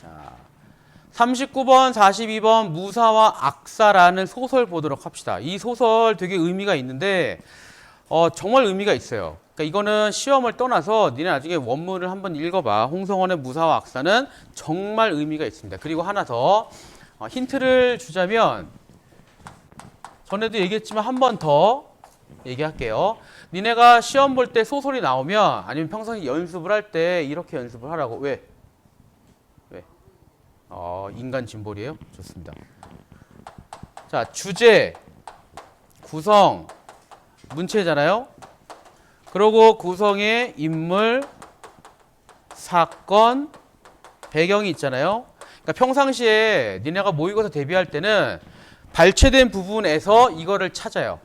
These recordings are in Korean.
자, 39번, 42번 무사와 악사라는 소설 보도록 합시다. 이 소설 되게 의미가 있는데 정말 의미가 있어요. 그러니까 이거는 시험을 떠나서 니네 나중에 원문을 한번 읽어봐. 홍성원의 무사와 악사는 정말 의미가 있습니다. 그리고 하나 더 힌트를 주자면 전에도 얘기했지만 한 번 더 얘기할게요. 니네가 시험 볼 때 소설이 나오면 아니면 평소에 연습을 할 때 이렇게 연습을 하라고. 왜? 인간 짐볼이에요? 좋습니다. 자, 주제, 구성, 문체잖아요. 그리고 구성에 인물, 사건, 배경이 있잖아요. 그러니까 평상시에 니네가 모의고사 대비할 때는 발췌된 부분에서 이거를 찾아요.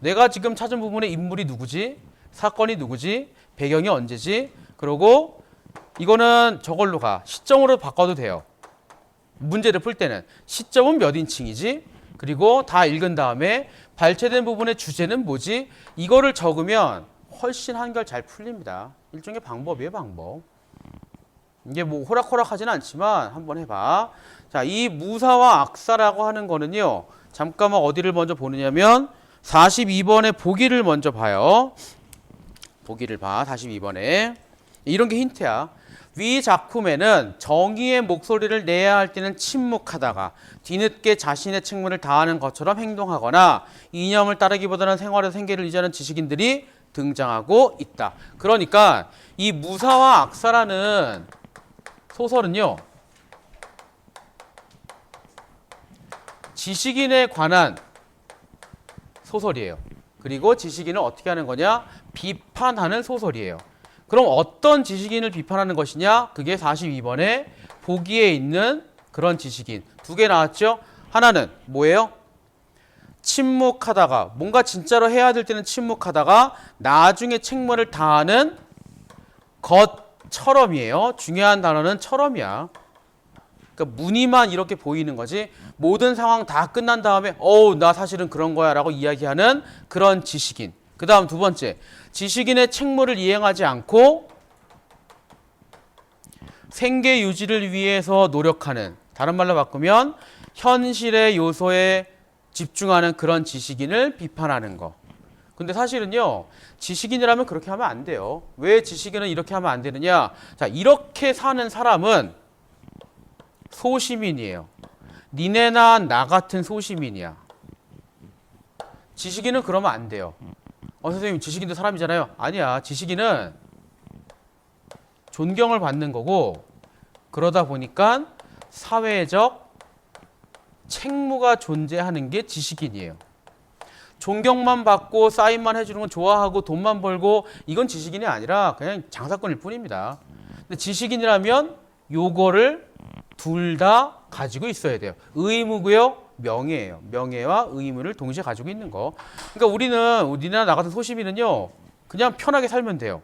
내가 지금 찾은 부분의 인물이 누구지? 사건이 누구지? 배경이 언제지? 그리고 이거는 저걸로 가. 시점으로 바꿔도 돼요. 문제를 풀 때는 시점은 몇 인칭이지? 그리고 다 읽은 다음에 발췌된 부분의 주제는 뭐지? 이거를 적으면 훨씬 한결 잘 풀립니다. 일종의 방법이에요, 방법. 이게 뭐 호락호락하지는 않지만 한번 해봐. 자, 이 무사와 악사라고 하는 거는요. 잠깐만 어디를 먼저 보느냐면 42번의 보기를 먼저 봐요. 보기를 봐. 42번에. 이런 게 힌트야. 위 작품에는 정의의 목소리를 내야 할 때는 침묵하다가 뒤늦게 자신의 책무를 다하는 것처럼 행동하거나 이념을 따르기보다는 생활의 생계를 의지하는 지식인들이 등장하고 있다. 그러니까 이 무사와 악사라는 소설은요. 지식인에 관한 소설이에요. 그리고 지식인을 어떻게 하는 거냐? 비판하는 소설이에요. 그럼 어떤 지식인을 비판하는 것이냐? 그게 42번에 보기에 있는 그런 지식인. 두 개 나왔죠? 하나는 뭐예요? 침묵하다가 뭔가 진짜로 해야 될 때는 침묵하다가 나중에 책무를 다하는 것처럼이에요. 중요한 단어는 처럼이야. 그러니까 무늬만 이렇게 보이는 거지 모든 상황 다 끝난 다음에 나 사실은 그런 거야 라고 이야기하는 그런 지식인. 그 다음 두 번째, 지식인의 책무를 이행하지 않고 생계 유지를 위해서 노력하는, 다른 말로 바꾸면 현실의 요소에 집중하는 그런 지식인을 비판하는 거. 근데 사실은요, 지식인이라면 그렇게 하면 안 돼요. 왜 지식인은 이렇게 하면 안 되느냐? 자, 이렇게 사는 사람은 소시민이에요. 니네나 나 같은 소시민이야. 지식인은 그러면 안 돼요. 선생님, 지식인도 사람이잖아요. 아니야. 지식인은 존경을 받는 거고, 그러다 보니까 사회적 책무가 존재하는 게 지식인이에요. 존경만 받고 사인만 해주는 건 좋아하고 돈만 벌고 이건 지식인이 아니라 그냥 장사꾼일 뿐입니다. 근데 지식인이라면 요거를 둘 다 가지고 있어야 돼요. 의무고요, 명예예요. 명예와 의무를 동시에 가지고 있는 거. 그러니까 우리는, 니네나 나 같은 소시민은요, 그냥 편하게 살면 돼요.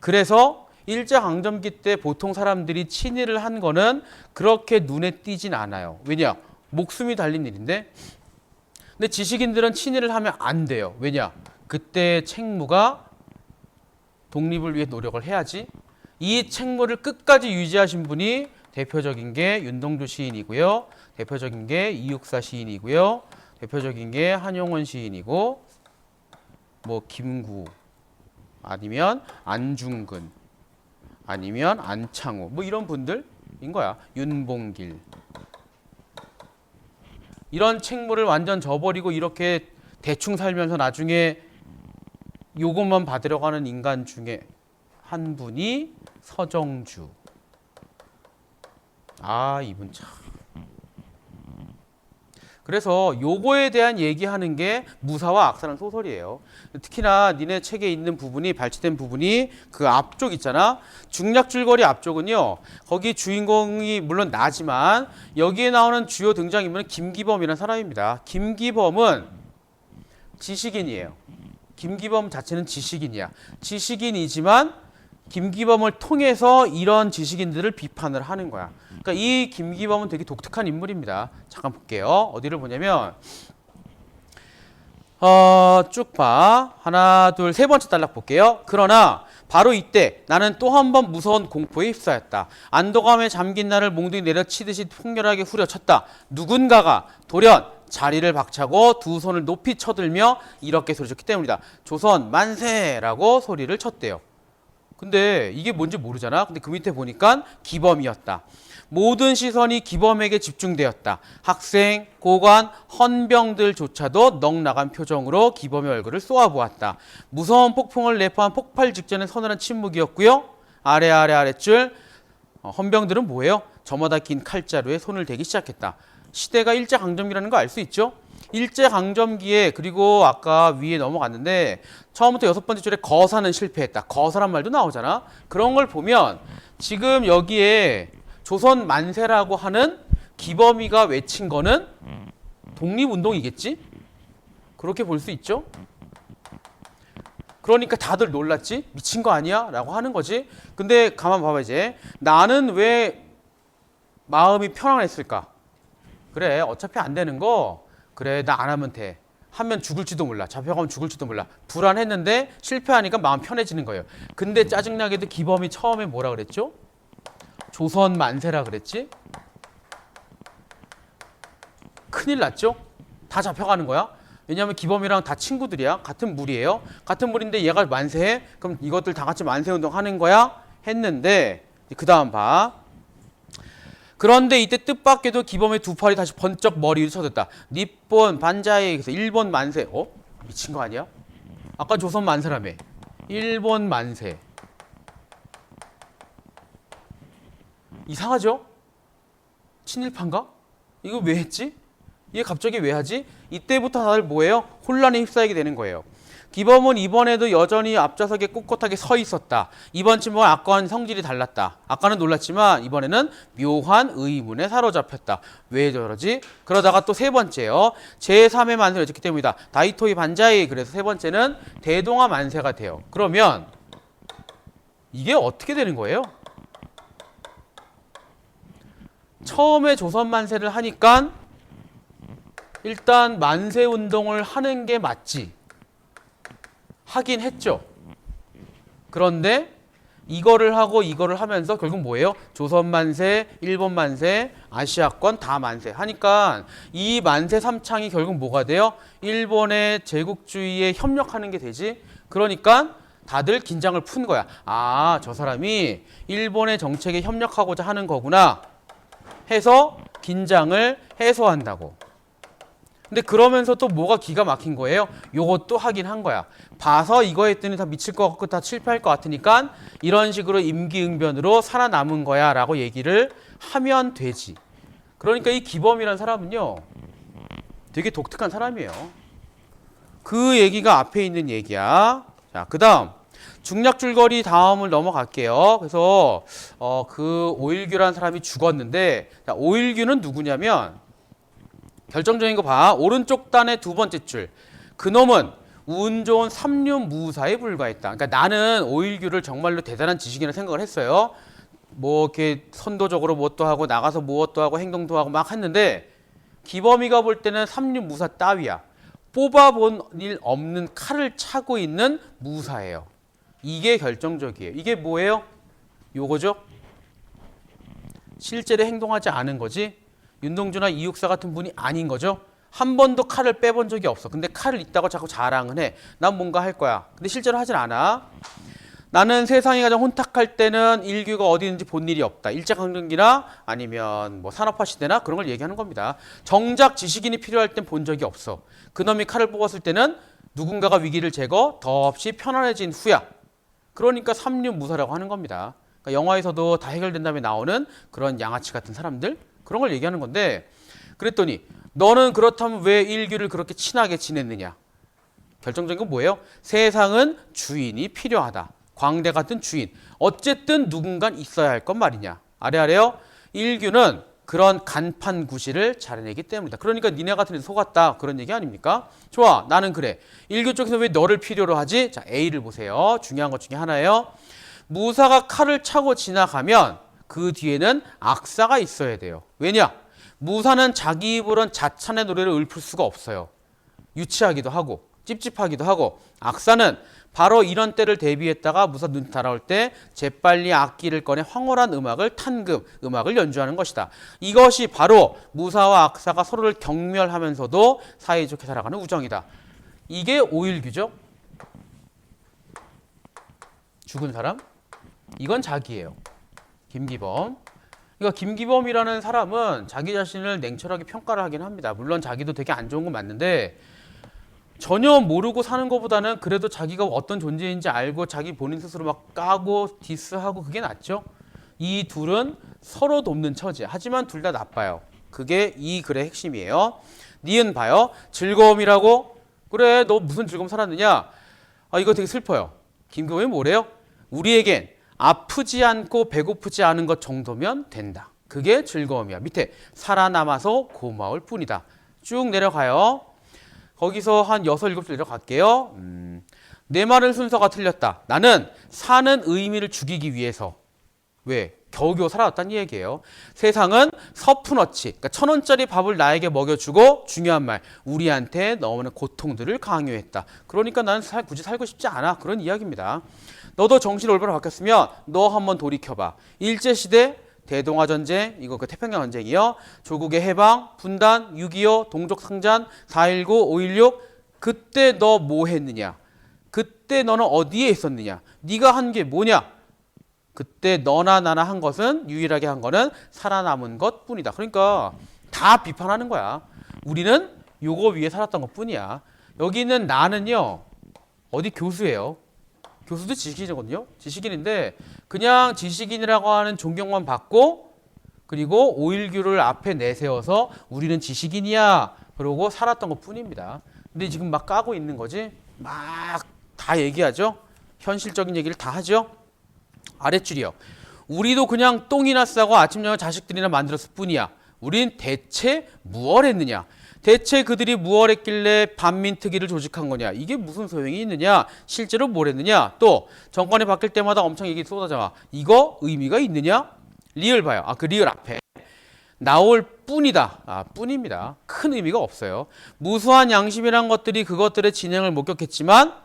그래서 일제강점기 때 보통 사람들이 친일을 한 거는 그렇게 눈에 띄진 않아요. 왜냐? 목숨이 달린 일인데. 근데 지식인들은 친일을 하면 안 돼요. 왜냐? 그때 책무가 독립을 위해 노력을 해야지. 이 책무를 끝까지 유지하신 분이 대표적인 게 윤동주 시인이고요. 대표적인 게 이육사 시인이고요. 대표적인 게 한용운 시인이고, 뭐 김구, 아니면 안중근, 아니면 안창호, 뭐 이런 분들인 거야. 윤봉길. 이런 책무를 완전 저버리고 이렇게 대충 살면서 나중에 요것만 받으려고 하는 인간 중에 한 분이 서정주. 이분 참. 그래서 요거에 대한 얘기하는 게 무사와 악사라는 소설이에요. 특히나 니네 책에 있는 부분이, 발췌된 부분이 그 앞쪽 있잖아. 중략줄거리 앞쪽은요. 거기 주인공이 물론 나지만 여기에 나오는 주요 등장인물은 김기범이라는 사람입니다. 김기범은 지식인이에요. 김기범 자체는 지식인이야. 지식인이지만 김기범을 통해서 이런 지식인들을 비판을 하는 거야. 그러니까 이 김기범은 되게 독특한 인물입니다. 잠깐 볼게요. 어디를 보냐면 쭉 봐. 하나, 둘, 세 번째 단락 볼게요. 그러나 바로 이때 나는 또 한 번 무서운 공포에 휩싸였다. 안도감에 잠긴 나를 몽둥이 내려치듯이 폭렬하게 후려쳤다. 누군가가 돌연 자리를 박차고 두 손을 높이 쳐들며 이렇게 소리쳤기 때문이다. 조선 만세라고 소리를 쳤대요. 근데 이게 뭔지 모르잖아. 근데 그 밑에 보니까 기범이었다. 모든 시선이 기범에게 집중되었다. 학생, 고관, 헌병들조차도 넋나간 표정으로 기범의 얼굴을 쏘아보았다. 무서운 폭풍을 내포한 폭발 직전의 서늘한 침묵이었고요. 아래줄 헌병들은 뭐예요? 저마다 긴 칼자루에 손을 대기 시작했다. 시대가 일제강점기라는 거 알 수 있죠? 일제강점기에 그리고 아까 위에 넘어갔는데 처음부터 6번째 줄에 거사는 실패했다. 거사란 말도 나오잖아. 그런 걸 보면 지금 여기에 조선 만세라고 하는 기범이가 외친 거는 독립운동이겠지? 그렇게 볼 수 있죠? 그러니까 다들 놀랐지? 미친 거 아니야? 라고 하는 거지. 근데 가만 봐봐 이제. 나는 왜 마음이 편안했을까? 그래 어차피 안 되는 거 그래 나 안 하면 돼. 하면 죽을지도 몰라. 잡혀가면 죽을지도 몰라. 불안했는데 실패하니까 마음 편해지는 거예요. 근데 짜증나게도 기범이 처음에 뭐라 그랬죠? 조선 만세라 그랬지? 큰일 났죠? 다 잡혀가는 거야. 왜냐하면 기범이랑 다 친구들이야. 같은 무리예요. 같은 무리인데 얘가 만세해? 그럼 이것들 다 같이 만세운동 하는 거야? 했는데 그 다음 봐. 그런데 이때 뜻밖에도 기범의 두 팔이 다시 번쩍 머리 위로 쳐졌다. 니폰 반자이 그래서 일본 만세. 미친 거 아니야? 아까 조선 만세라며. 일본 만세. 이상하죠? 친일파인가? 이거 왜 했지? 이게 갑자기 왜 하지? 이때부터 다들 뭐예요? 혼란에 휩싸이게 되는 거예요. 기범은 이번에도 여전히 앞좌석에 꿋꿋하게 서 있었다. 이번 침범은 아까와는 성질이 달랐다. 아까는 놀랐지만 이번에는 묘한 의문에 사로잡혔다. 왜 저러지? 그러다가 또 세 번째요. 제3의 만세를 외쳤기 때문이다. 다이토이 반자이. 그래서 세 번째는 대동아 만세가 돼요. 그러면 이게 어떻게 되는 거예요? 처음에 조선 만세를 하니까 일단 만세 운동을 하는 게 맞지. 하긴 했죠. 그런데 이거를 하고 이거를 하면서 결국 뭐예요? 조선 만세, 일본 만세, 아시아권 다 만세 하니까 이 만세 삼창이 결국 뭐가 돼요? 일본의 제국주의에 협력하는 게 되지. 그러니까 다들 긴장을 푼 거야. 아, 저 사람이 일본의 정책에 협력하고자 하는 거구나 해서 긴장을 해소한다고. 근데 그러면서 또 뭐가 기가 막힌 거예요? 요것도 하긴 한 거야. 봐서 이거 했더니 다 미칠 것 같고 다 실패할 것 같으니까 이런 식으로 임기응변으로 살아남은 거야 라고 얘기를 하면 되지. 그러니까 이 기범이라는 사람은요 되게 독특한 사람이에요. 그 얘기가 앞에 있는 얘기야. 자, 그 다음 중략줄거리 다음을 넘어갈게요. 그래서 그 오일규라는 사람이 죽었는데, 자, 오일규는 누구냐면 결정적인 거 봐. 오른쪽 단의 두 번째 줄. 그놈은 운 좋은 삼류무사에 불과했다. 그러니까 나는 오일규를 정말로 대단한 지식이라 생각을 했어요. 뭐 이렇게 선도적으로 무엇도 하고 나가서 무엇도 하고 행동도 하고 막 했는데 기범이가 볼 때는 삼류무사 따위야. 뽑아본 일 없는 칼을 차고 있는 무사예요. 이게 결정적이에요. 이게 뭐예요? 요거죠? 실제로 행동하지 않은 거지. 윤동주나 이육사 같은 분이 아닌 거죠. 한 번도 칼을 빼본 적이 없어. 근데 칼을 있다고 자꾸 자랑은 해. 난 뭔가 할 거야. 근데 실제로 하진 않아. 나는 세상이 가장 혼탁할 때는 일규가 어디 있는지 본 일이 없다. 일제강점기나 아니면 뭐 산업화 시대나 그런 걸 얘기하는 겁니다. 정작 지식인이 필요할 땐 본 적이 없어. 그놈이 칼을 뽑았을 때는 누군가가 위기를 제거 더없이 편안해진 후야. 그러니까 삼류무사라고 하는 겁니다. 그러니까 영화에서도 다 해결된 다음에 나오는 그런 양아치 같은 사람들 그런 걸 얘기하는 건데 그랬더니 너는 그렇다면 왜 일규를 그렇게 친하게 지냈느냐? 결정적인 건 뭐예요? 세상은 주인이 필요하다. 광대 같은 주인. 어쨌든 누군간 있어야 할 것 말이냐. 아래요. 일규는 그런 간판 구실을 잘해내기 때문이다. 그러니까 니네 같은 데 속았다. 그런 얘기 아닙니까? 좋아. 나는 그래. 일규 쪽에서 왜 너를 필요로 하지? 자, A를 보세요. 중요한 것 중에 하나예요. 무사가 칼을 차고 지나가면 그 뒤에는 악사가 있어야 돼요. 왜냐? 무사는 자기 입으로는 자찬의 노래를 읊을 수가 없어요. 유치하기도 하고 찝찝하기도 하고 악사는 바로 이런 때를 대비했다가 무사 눈 달아올 때 재빨리 악기를 꺼내 황홀한 음악을 탄금, 음악을 연주하는 것이다. 이것이 바로 무사와 악사가 서로를 경멸하면서도 사이좋게 살아가는 우정이다. 이게 5.1규죠. 죽은 사람? 이건 자기예요. 김기범. 그러니까 김기범이라는 사람은 자기 자신을 냉철하게 평가를 하긴 합니다. 물론 자기도 되게 안 좋은 건 맞는데 전혀 모르고 사는 것보다는 그래도 자기가 어떤 존재인지 알고 자기 본인 스스로 막 까고 디스하고 그게 낫죠. 이 둘은 서로 돕는 처지. 하지만 둘 다 나빠요. 그게 이 글의 핵심이에요. 니은 봐요. 즐거움이라고? 그래, 너 무슨 즐거움 살았느냐? 아, 이거 되게 슬퍼요. 김기범이 뭐래요? 우리에겐 아프지 않고 배고프지 않은 것 정도면 된다. 그게 즐거움이야. 밑에 살아남아서 고마울 뿐이다. 쭉 내려가요. 거기서 한 6, 7줄 내려갈게요. 내 말은 순서가 틀렸다. 나는 사는 의미를 죽이기 위해서. 왜? 겨우겨우 살아왔다는 얘기예요. 세상은 서푼어치, 그러니까 1,000원짜리 밥을 나에게 먹여주고 중요한 말, 우리한테 너무나 고통들을 강요했다. 그러니까 나는 굳이 살고 싶지 않아. 그런 이야기입니다. 너도 정신 올바로 바뀌었으면 너 한번 돌이켜봐. 일제시대, 대동아전쟁, 이거 그 태평양 전쟁이요. 조국의 해방, 분단, 6.25, 동족상잔, 4.19, 5.16. 그때 너 뭐 했느냐? 그때 너는 어디에 있었느냐? 네가 한 게 뭐냐? 그때 너나 나나 한 것은, 유일하게 한 거는 살아남은 것 뿐이다. 그러니까 다 비판하는 거야. 우리는 요거 위에 살았던 것 뿐이야. 여기 있는 나는요, 어디 교수예요. 교수도 지식인이거든요. 지식인인데 그냥 지식인이라고 하는 존경만 받고 그리고 5.1규를 앞에 내세워서 우리는 지식인이야 그러고 살았던 것 뿐입니다. 근데 지금 막 까고 있는 거지. 막 다 얘기하죠. 현실적인 얘기를 다 하죠. 아랫줄이요. 우리도 그냥 똥이나 싸고 아침 저녁 자식들이나 만들었을 뿐이야. 우린 대체 무얼 했느냐? 대체 그들이 무얼 했길래 반민특위를 조직한 거냐? 이게 무슨 소용이 있느냐? 실제로 뭘 했느냐? 또 정권이 바뀔 때마다 엄청 얘기 쏟아져와. 이거 의미가 있느냐? 리을 봐요. 그 리을 앞에 나올 뿐이다. 뿐입니다. 큰 의미가 없어요. 무수한 양심이란 것들이 그것들의 진행을 목격했지만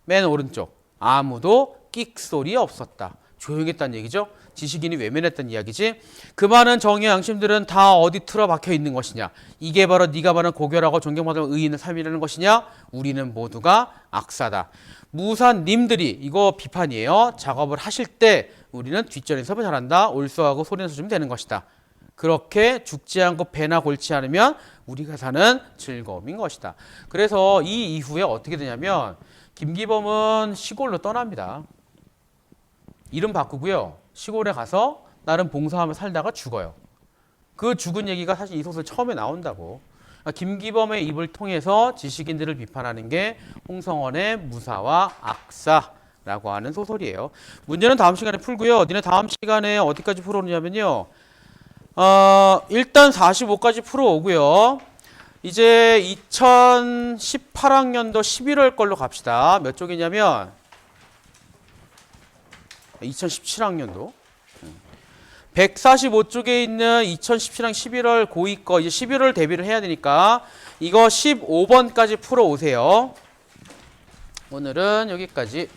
맨 오른쪽 아무도 끽소리 없었다. 조용했다는 얘기죠. 지식인이 외면했다는 이야기지. 그 많은 정의 양심들은 다 어디 틀어박혀 있는 것이냐. 이게 바로 네가 말하는 고결하고 존경받을 의인의 삶이라는 것이냐. 우리는 모두가 악사다. 무사님들이 이거 비판이에요. 작업을 하실 때 우리는 뒷전에서 잘한다. 올소하고 소리내서 주면 되는 것이다. 그렇게 죽지 않고 배나 골치 않으면 우리가 사는 즐거움인 것이다. 그래서 이 이후에 어떻게 되냐면 김기범은 시골로 떠납니다. 이름 바꾸고요. 시골에 가서 나름 봉사하며 살다가 죽어요. 그 죽은 얘기가 사실 이 소설 처음에 나온다고. 김기범의 입을 통해서 지식인들을 비판하는 게 홍성원의 무사와 악사라고 하는 소설이에요. 문제는 다음 시간에 풀고요. 니네 다음 시간에 어디까지 풀어오냐면요. 일단 45까지 풀어오고요. 이제 2018학년도 11월 걸로 갑시다. 몇 쪽이냐면 2017학년도 145쪽에 있는 2017학 11월 고2 거 이제 11월 대비를 해야 되니까 이거 15번까지 풀어오세요. 오늘은 여기까지.